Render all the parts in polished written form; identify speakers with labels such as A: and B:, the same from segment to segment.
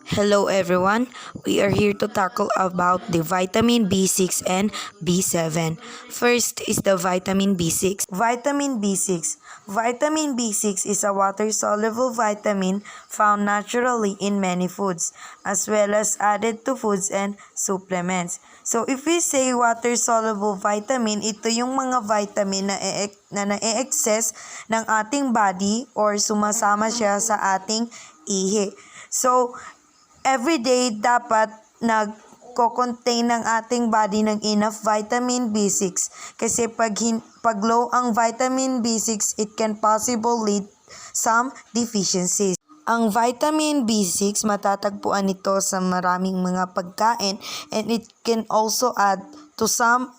A: Hello everyone, we are here to tackle about the vitamin B6 and B7. First is the vitamin B6. Vitamin B6. Vitamin B6 is a water-soluble vitamin found naturally in many foods, as well as added to foods and supplements. So if we say water-soluble vitamin, ito yung mga vitamin na na-excess ng ating body or sumasama siya sa ating ihi. So, everyday dapat nagko-contain ng ating body ng enough vitamin B6 kasi pag low ang vitamin B6, it can possible lead some deficiencies. Ang vitamin B6 matatagpuan nito sa maraming mga pagkain and it can also add to some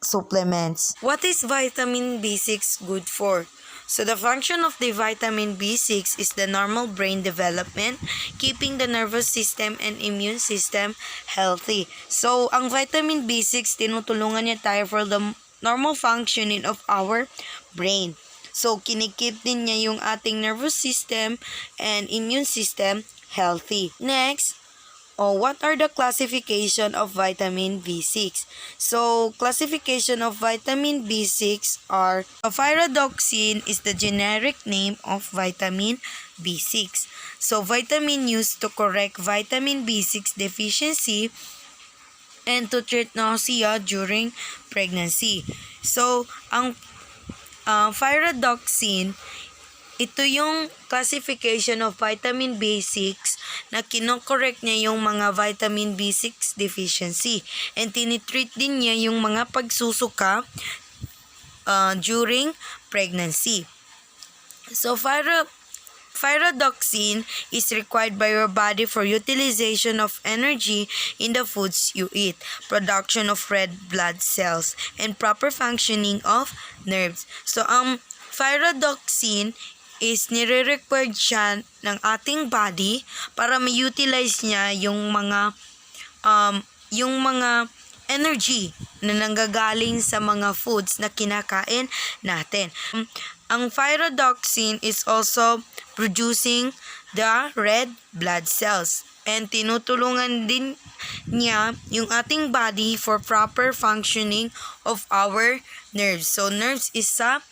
A: supplements. What is vitamin B6 good for? So the function of the vitamin B6 is the normal brain development, keeping the nervous system and immune system healthy. So ang vitamin B6 tinutulungan niya tayo for the normal functioning of our brain. So kinikip din niya yung ating nervous system and immune system healthy. Next, what are the classification of vitamin B6? So, classification of vitamin B6 are pyridoxine is the generic name of vitamin B6. So, vitamin used to correct vitamin B6 deficiency and to treat nausea during pregnancy. So, ang pyridoxine, ito yung classification of vitamin B6 na kinokorek niya yung mga vitamin B6 deficiency. And tinitreat din niya yung mga pagsusuka during pregnancy. So, pyridoxine is required by your body for utilization of energy in the foods you eat, production of red blood cells, and proper functioning of nerves. So, ang pyridoxine is nire-required siya ng ating body para ma-utilize niya yung mga energy na nanggagaling sa mga foods na kinakain natin. Ang pyridoxine is also producing the red blood cells and tinutulungan din niya yung ating body for proper functioning of our nerves. So nerves is sa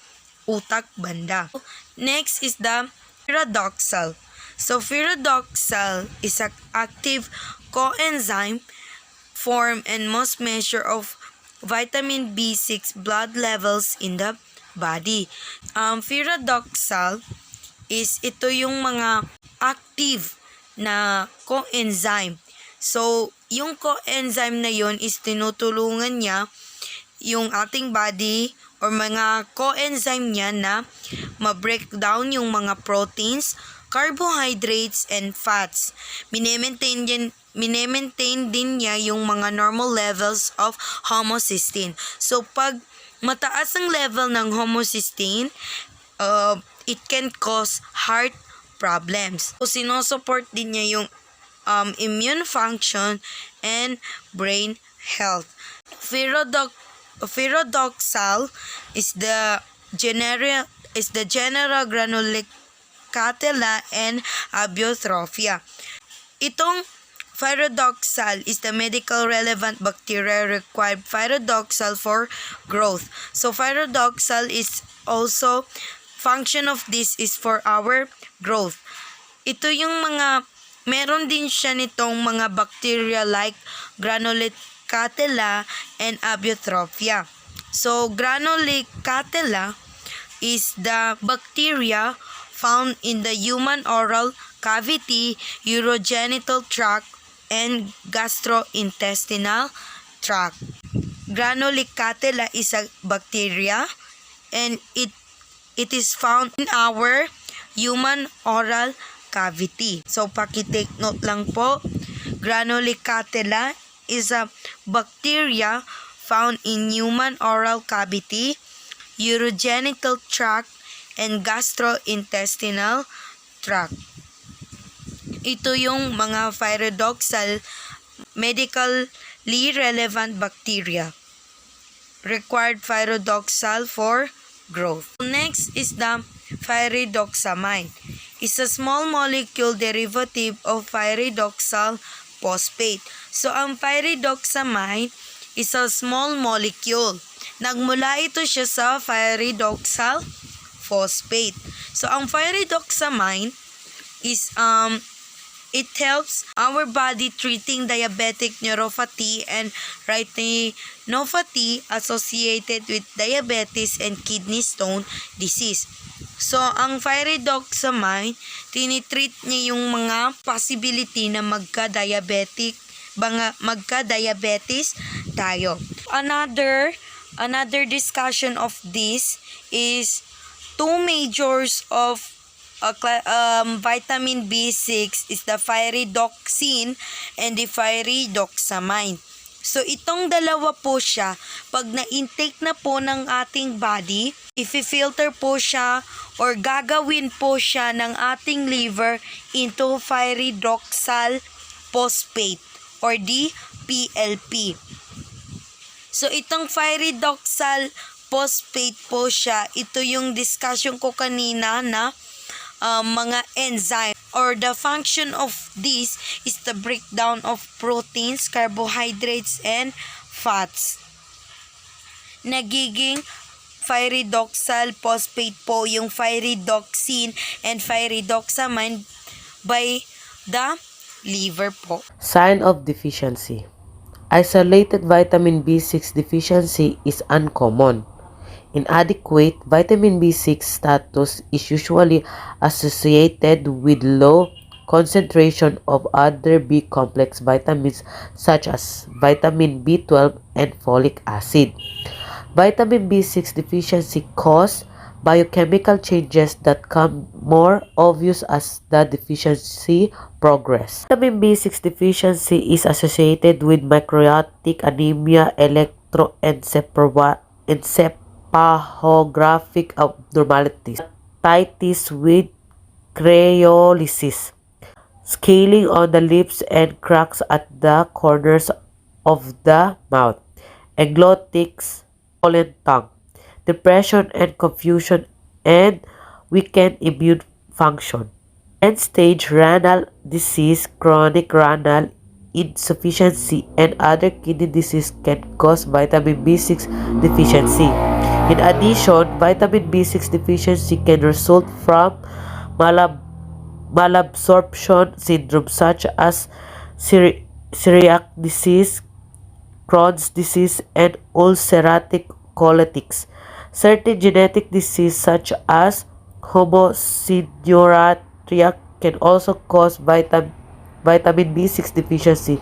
A: utak banda. Next is the pyridoxal. So pyridoxal is an active coenzyme form and most measure of vitamin B6 blood levels in the body. Pyridoxal is ito yung mga active na coenzyme. So yung coenzyme na yon is tinutulungan niya yung ating body or mga coenzyme niya na ma-break down yung mga proteins, carbohydrates, and fats. Minemaintain din niya yung mga normal levels of homocysteine. So, pag mataas ang level ng homocysteine, it can cause heart problems. So, sinusupport din niya yung immune function and brain health. Pyridoxal is the genera granulicatella and abiotrophia. Itong pyridoxal is the medical relevant bacteria required pyridoxal for growth. So pyridoxal is also function of this is for our growth. Ito yung meron din siya nitong mga bacteria like granulicatella and abiotrophia. So granulicatella is the bacteria found in the human oral cavity, urogenital tract, and gastrointestinal tract. Granulicatella is a bacteria and it is found in our human oral cavity. So paki-take note lang po, Granulicatella is a bacteria found in human oral cavity, urogenital tract, and gastrointestinal tract. Ito yung mga pyridoxal medically relevant bacteria. Required pyridoxal for growth. Next is the pyridoxamine. is a small molecule derivative of pyridoxal phosphate. So, ang pyridoxamine is a small molecule. Nagmula ito siya sa pyridoxal phosphate. So, ang pyridoxamine is it helps our body treating diabetic neuropathy and retinopathy associated with diabetes and kidney stone disease. So, ang pyridoxamine, tinitreat niya yung mga possibility na magka-diabetes tayo. Another discussion of this is two majors of vitamin B6 is the pyridoxine and the pyridoxamine. So, itong dalawa po siya, pag na-intake na po ng ating body, i-filter po siya or gagawin po siya ng ating liver into pyridoxal phosphate or the PLP. So, itong pyridoxal phosphate po siya, ito yung discussion ko kanina na mga enzyme or the function of this is the breakdown of proteins, carbohydrates, and fats. Nagiging pyridoxal phosphate po yung pyridoxine and pyridoxamine by the liver po.
B: Sign of deficiency. Isolated vitamin B6 deficiency is uncommon. Inadequate vitamin B6 status is usually associated with low concentration of other B-complex vitamins such as vitamin B12 and folic acid. Vitamin B6 deficiency causes biochemical changes that become more obvious as the deficiency progresses. Vitamin B6 deficiency is associated with microcytic anemia, electroencephalographic abnormalities, hepatitis with cryolysis, scaling on the lips and cracks at the corners of the mouth, eglottics, swollen tongue, depression and confusion, and weakened immune function. End-stage renal disease, chronic renal insufficiency, and other kidney disease can cause vitamin B6 deficiency. In addition, vitamin B6 deficiency can result from malabsorption syndrome such as celiac disease, Crohn's disease, and ulcerative colitis. Certain genetic diseases such as homocystinuria can also cause vitamin B6 deficiency.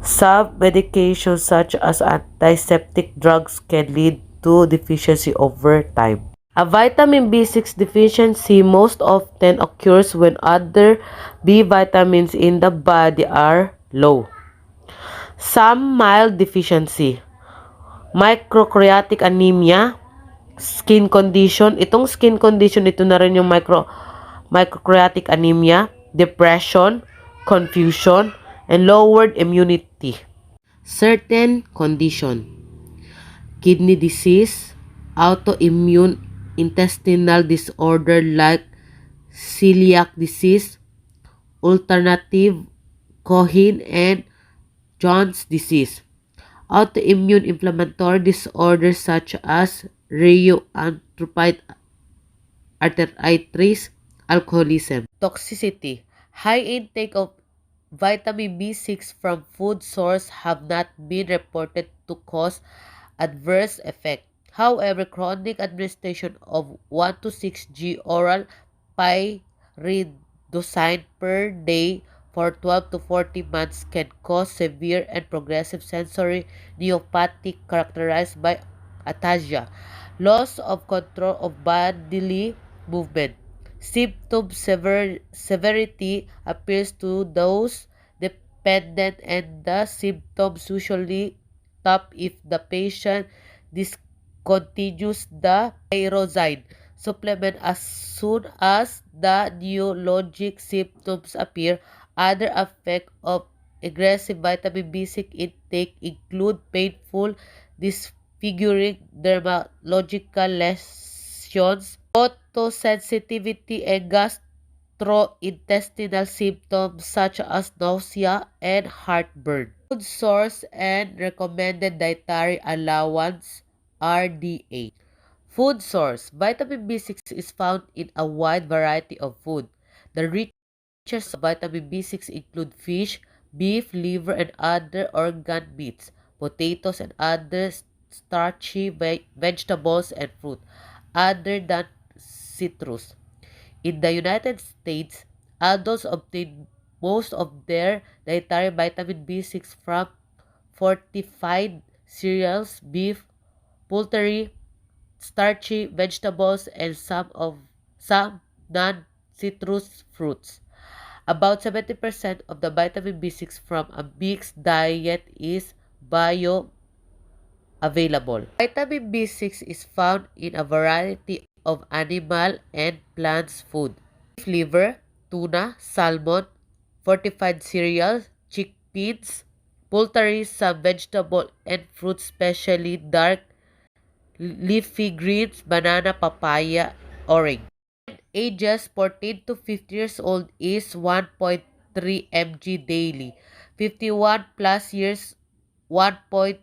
B: Some medications such as antiseptic drugs can lead to deficiency over time. A vitamin B6 deficiency most often occurs when other B vitamins in the body are low. Some mild deficiency. Microcreatic anemia, skin condition. Itong skin condition, ito na rin yung microcreatic anemia, depression, confusion, and lowered immunity. Certain condition. Kidney disease, autoimmune intestinal disorder like celiac disease, alternative Cohen and John's disease. Autoimmune inflammatory disorders such as rheumatoid arthritis, alcoholism. Toxicity. High intake of vitamin B6 from food source have not been reported to cause adverse effect. However, chronic administration of 1 to 6 g oral pyridoxine per day for 12 to 40 months can cause severe and progressive sensory neuropathy characterized by ataxia, loss of control of bodily movement. Symptom severity appears to dose dependent, and the symptoms usually top if the patient discontinues the pyroxine supplement as soon as the neurologic symptoms appear. Other effects of aggressive vitamin B6 intake include painful, disfiguring dermatological lesions, photosensitivity, and gastrointestinal symptoms such as nausea and heartburn. Food source and recommended dietary allowance RDA. Food source. Vitamin B6 is found in a wide variety of food. The richest sources of vitamin B6 include fish, beef, liver, and other organ meats, potatoes, and other starchy vegetables and fruit, other than citrus. In the United States, adults obtain most of their dietary vitamin B6 from fortified cereals, beef, poultry, starchy vegetables, and some non-citrus fruits. About 70% of the vitamin B6 from a mixed diet is bioavailable. Vitamin B6 is found in a variety of animal and plant food. Beef liver, tuna, salmon, fortified cereals, chickpeas, poultry, some vegetable and fruits, especially dark leafy greens, banana, papaya, orange. Ages 14 to 50 years old is 1.3 mg daily. 51 plus years 1.7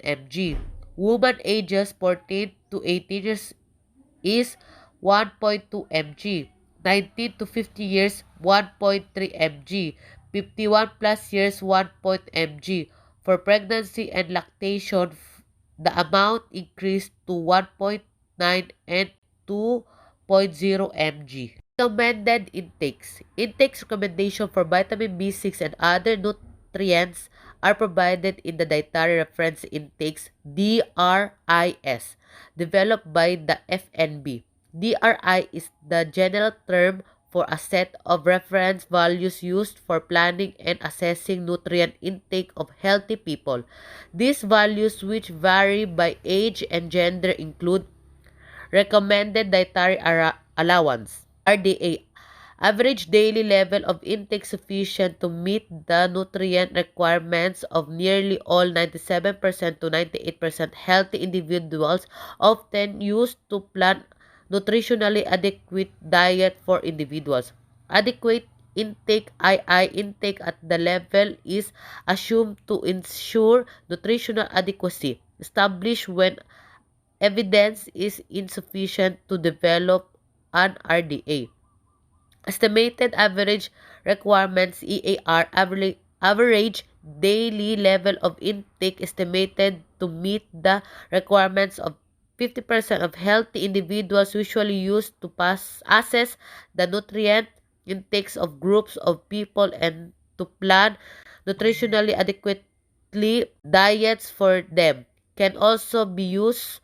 B: mg. Woman ages 14 to 18 years is 1.2 mg. 19 to 50 years 1.3 mg. 51 plus years 1 mg. For pregnancy and lactation, the amount increased to 1.9 and 2.0 mg. Recommended intakes. Intakes recommendation for vitamin B6 and other nutrients are provided in the Dietary Reference Intakes DRIS developed by the FNB. DRI is the general term for a set of reference values used for planning and assessing nutrient intake of healthy people. These values, which vary by age and gender, include recommended dietary allowance RDA, average daily level of intake sufficient to meet the nutrient requirements of nearly all 97% to 98% healthy individuals, often used to plan nutritionally adequate diet for individuals. Adequate intake II intake at the level is assumed to ensure nutritional adequacy, established when evidence is insufficient to develop an RDA. Estimated average requirements EAR, average daily level of intake estimated to meet the requirements of 50% of healthy individuals, usually used to assess the nutrient intakes of groups of people and to plan nutritionally adequately diets for them. Can also be used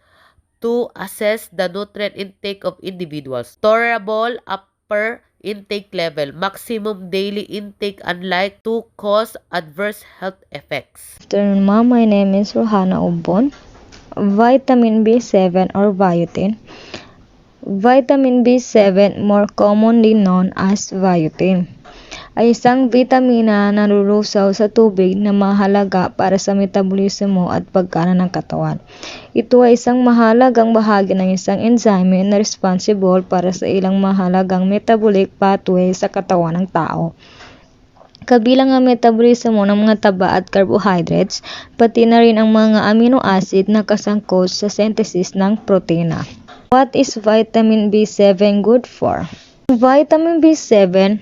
B: to assess the nutrient intake of individuals. Tolerable upper intake level, maximum daily intake unlike to cause adverse health effects.
C: Good afternoon, ma'am. My name is Rohana Ubon. Vitamin B7 or biotin. Vitamin B7, more commonly known as biotin, ay isang bitamina na narurusaw sa tubig na mahalaga para sa metabolismo at pagkanan ng katawan. Ito ay isang mahalagang bahagi ng isang enzyme na responsible para sa ilang mahalagang metabolic pathway sa katawan ng tao. Kabilang ang metabolismo ng mga taba at carbohydrates, pati na rin ang mga amino acid na kasangkot sa synthesis ng protina. What is vitamin B7 good for? Vitamin B7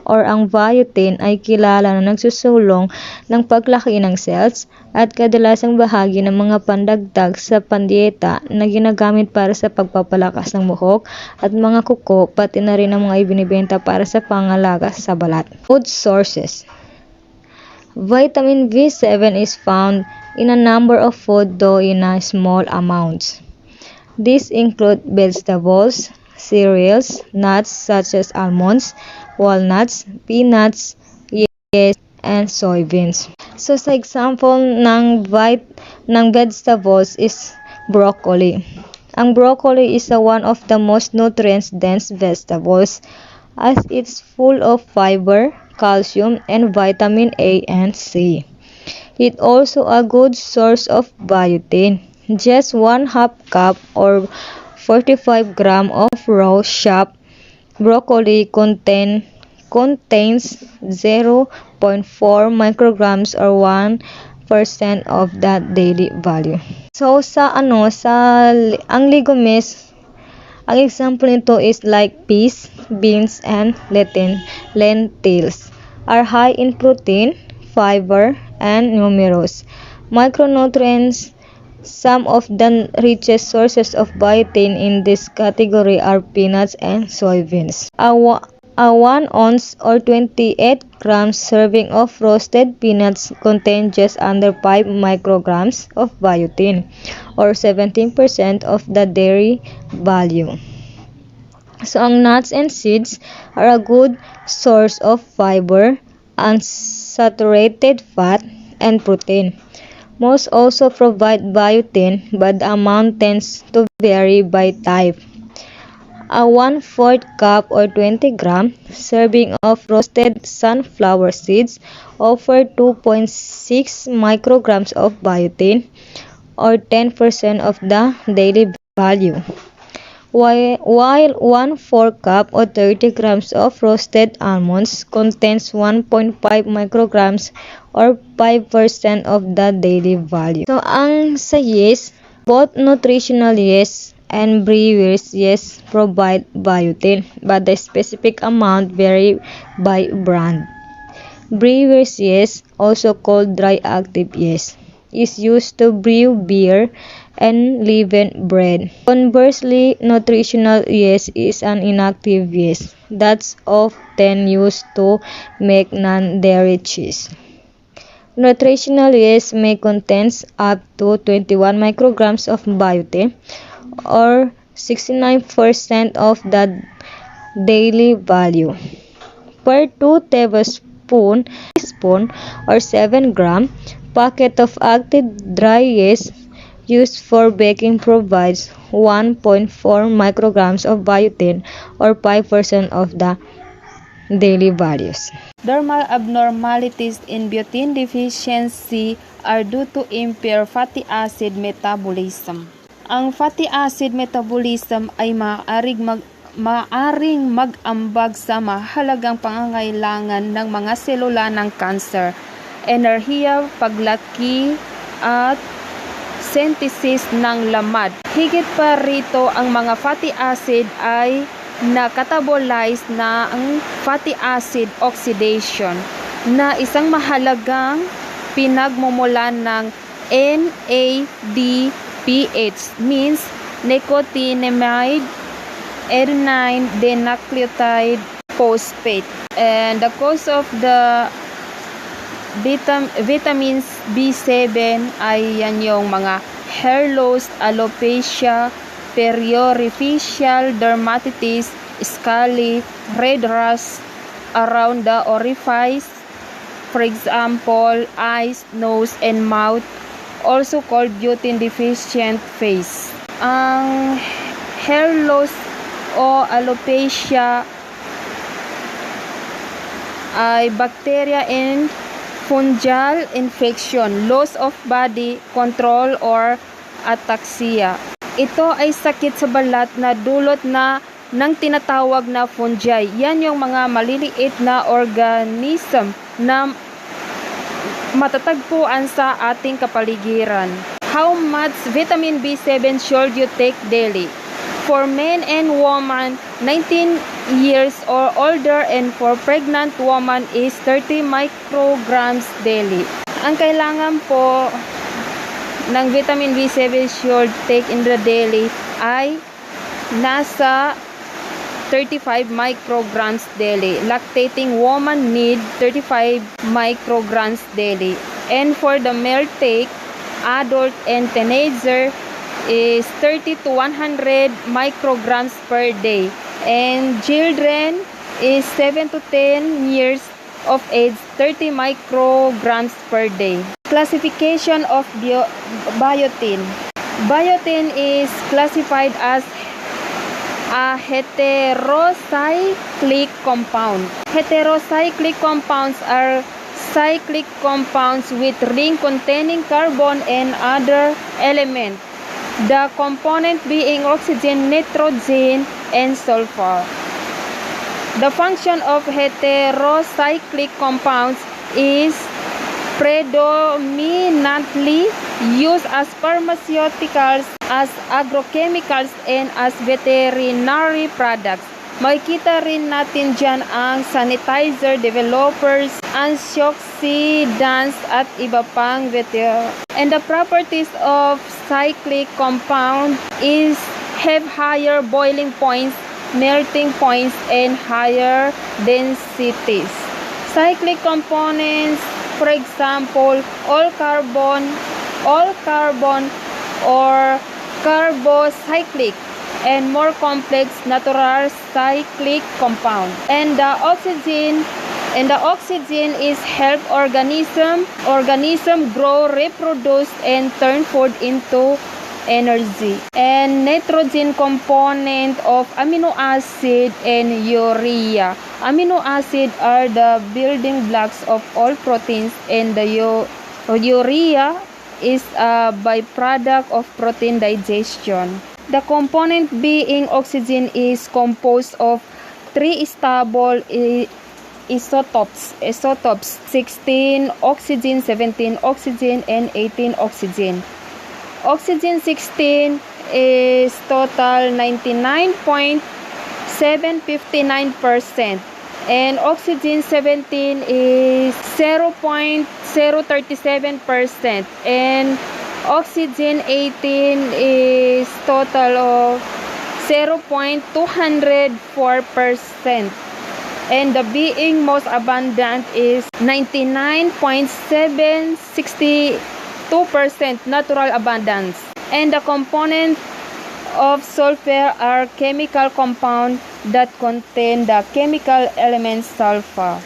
C: or ang biotin ay kilala na nagsusulong ng paglaki ng cells at kadalasang bahagi ng mga pandagdag sa pandieta na ginagamit para sa pagpapalakas ng buhok at mga kuko, pati na rin ang mga ibinibenta para sa pangalaga sa balat. Food sources. Vitamin B7 is found in a number of food, though in a small amounts. These include vegetables, cereals, nuts such as almonds, walnuts, peanuts, yes, and soybeans. So sa example ng vegetables is broccoli. Ang broccoli is one of the most nutrient-dense vegetables as it's full of fiber, calcium, and vitamin A and C. It's also a good source of biotin. Just 1/2 cup or 45 gram of raw chopped Broccoli contains 0.4 micrograms or 1% of that daily value. So ang legumes, ang example nito is like peas, beans, and lentils are high in protein, fiber, and numerous micronutrients. Some of the richest sources of biotin in this category are peanuts and soybeans. A 1 ounce or 28 grams serving of roasted peanuts contain just under 5 micrograms of biotin, or 17% of the dairy value. So, ang nuts and seeds are a good source of fiber, unsaturated fat, and protein. Most also provide biotin, but the amount tends to vary by type. A 1/4 cup or 20-gram serving of roasted sunflower seeds offer 2.6 micrograms of biotin, or 10% of the daily value, while 1/4 cup or 30 grams of roasted almonds contains 1.5 micrograms or 5% of the daily value. So, ang sa yeast, both nutritional yeast and brewer's yeast provide biotin, but the specific amount vary by brand. Brewer's yeast, also called dry active yeast, is used to brew beer and leaven bread. Conversely, nutritional yeast is an inactive yeast that's often used to make non-dairy cheese. Nutritional yeast may contain up to 21 micrograms of biotin, or 69% of the daily value. Per 2 tablespoon or 7-gram packet of active dry yeast used for baking provides 1.4 micrograms of biotin, or 5% of the daily values.
D: Dermal abnormalities in biotin deficiency are due to impaired fatty acid metabolism. Ang fatty acid metabolism ay maaring mag-ambag sa mahalagang pangangailangan ng mga selula ng kanser, enerhiya, paglaki, at synthesis ng lamad. Higit pa rito, ang mga fatty acid ay nakatabolize na ang fatty acid oxidation na isang mahalagang pinagmumulan ng NADPH, means nicotinamide adenine dinucleotide phosphate. And the cause of the vitamins B7 ay yan yung mga hair loss, alopecia, periorificial dermatitis, scaly, red rash around the orifice, for example, eyes, nose, and mouth, also called biotin deficient face. Ang hair loss o alopecia ay bacteria and fungal infection, loss of body control or ataxia. Ito ay sakit sa balat na dulot ng tinatawag na fungi. Yan yung mga maliliit na organism na matatagpuan sa ating kapaligiran. How much vitamin B7 should you take daily? For men and women 19 years or older, and for pregnant woman is 30 micrograms daily. Ang kailangan po ng vitamin B7 should take in the daily ay nasa 35 micrograms daily. Lactating woman need 35 micrograms daily. And for the male take, adult and teenager is 30 to 100 micrograms per day. And children is 7 to 10 years of age, 30 micrograms per day. Classification of biotin. Biotin is classified as a heterocyclic compound. Heterocyclic compounds are cyclic compounds with ring containing carbon and other elements, the component being oxygen, nitrogen, and sulfur. The function of heterocyclic compounds is predominantly used as pharmaceuticals, as agrochemicals, and as veterinary products. Makikita rin natin dyan ang sanitizer, developers, antioxidants, at iba pang And the properties of cyclic compound is have higher boiling points, melting points, and higher densities. Cyclic components, for example, all carbon or carbocyclic and more complex natural cyclic compound. And the oxygen is help organism grow, reproduce, and turn food into energy. And nitrogen component of amino acid and urea. Amino acid are the building blocks of all proteins, and the urea is a byproduct of protein digestion. The component being oxygen is composed of 3 stable isotopes, 16 oxygen, 17 oxygen, and 18 oxygen. Oxygen 16 is total 99.759%, and oxygen 17 is 0.037%, and oxygen 18 is total of 0.204%, and the being most abundant is 99.762% natural abundance. And the component of sulfur are chemical compounds that contain the chemical element sulfur.